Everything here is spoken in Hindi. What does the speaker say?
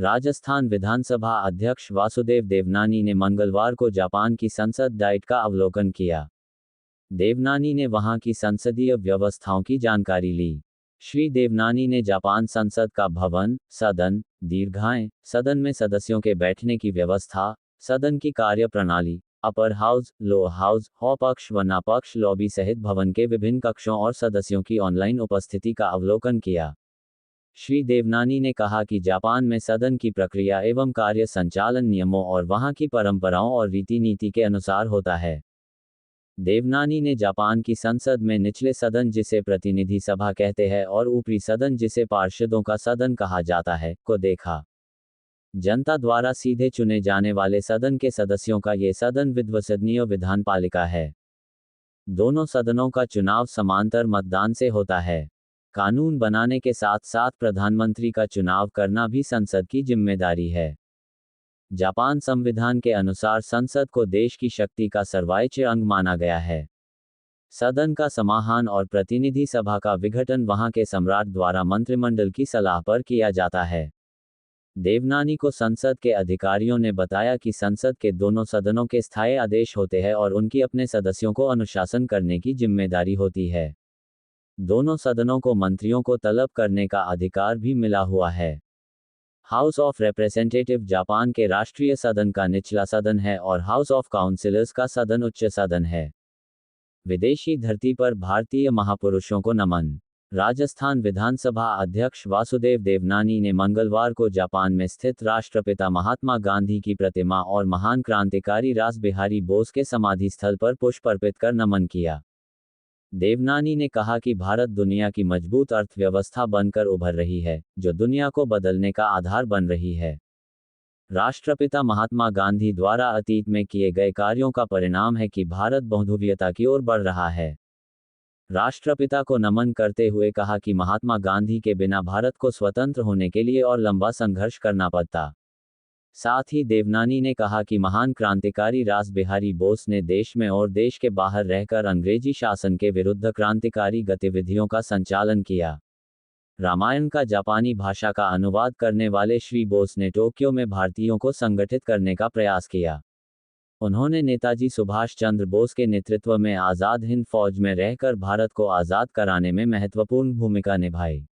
राजस्थान विधानसभा अध्यक्ष वासुदेव देवनानी ने मंगलवार को जापान की संसद डाइट का अवलोकन किया। देवनानी ने वहां की संसदीय व्यवस्थाओं की जानकारी ली। श्री देवनानी ने जापान संसद का भवन, सदन, दीर्घाएं, सदन में सदस्यों के बैठने की व्यवस्था, सदन की कार्यप्रणाली, अपर हाउस, लोअर हाउस, अपक्ष व नापक्ष लॉबी सहित भवन के विभिन्न कक्षों और सदस्यों की ऑनलाइन उपस्थिति का अवलोकन किया। श्री देवनानी ने कहा कि जापान में सदन की प्रक्रिया एवं कार्य संचालन नियमों और वहां की परंपराओं और रीति नीति के अनुसार होता है। देवनानी ने जापान की संसद में निचले सदन जिसे प्रतिनिधि सभा कहते हैं और ऊपरी सदन जिसे पार्षदों का सदन कहा जाता है, को देखा। जनता द्वारा सीधे चुने जाने वाले सदन के सदस्यों का ये सदन विध्वसनीय विधानपालिका है। दोनों सदनों का चुनाव समांतर मतदान से होता है। कानून बनाने के साथ साथ प्रधानमंत्री का चुनाव करना भी संसद की जिम्मेदारी है। जापान संविधान के अनुसार संसद को देश की शक्ति का सर्वोच्च अंग माना गया है। सदन का समाहन और प्रतिनिधि सभा का विघटन वहां के सम्राट द्वारा मंत्रिमंडल की सलाह पर किया जाता है। देवनानी को संसद के अधिकारियों ने बताया कि संसद के दोनों सदनों के स्थायी आदेश होते हैं और उनकी अपने सदस्यों को अनुशासन करने की जिम्मेदारी होती है। दोनों सदनों को मंत्रियों को तलब करने का अधिकार भी मिला हुआ है। हाउस ऑफ रिप्रेजेंटेटिव जापान के राष्ट्रीय सदन का निचला सदन है और हाउस ऑफ काउंसिलर्स का सदन उच्च सदन है। विदेशी धरती पर भारतीय महापुरुषों को नमन। राजस्थान विधानसभा अध्यक्ष वासुदेव देवनानी ने मंगलवार को जापान में स्थित राष्ट्रपिता महात्मा गांधी की प्रतिमा और महान क्रांतिकारी रासबिहारी बोस के समाधि स्थल पर पुष्प अर्पित कर नमन किया। देवनानी ने कहा कि भारत दुनिया की मजबूत अर्थव्यवस्था बनकर उभर रही है, जो दुनिया को बदलने का आधार बन रही है। राष्ट्रपिता महात्मा गांधी द्वारा अतीत में किए गए कार्यों का परिणाम है कि भारत बहुध्रुवीयता की ओर बढ़ रहा है। राष्ट्रपिता को नमन करते हुए कहा कि महात्मा गांधी के बिना भारत को स्वतंत्र होने के लिए और लंबा संघर्ष करना पड़ता। साथ ही देवनानी ने कहा कि महान क्रांतिकारी रासबिहारी बोस ने देश में और देश के बाहर रहकर अंग्रेजी शासन के विरुद्ध क्रांतिकारी गतिविधियों का संचालन किया। रामायण का जापानी भाषा का अनुवाद करने वाले श्री बोस ने टोक्यो में भारतीयों को संगठित करने का प्रयास किया। उन्होंने नेताजी सुभाष चंद्र बोस के नेतृत्व में आज़ाद हिंद फौज में रहकर भारत को आज़ाद कराने में महत्वपूर्ण भूमिका निभाई।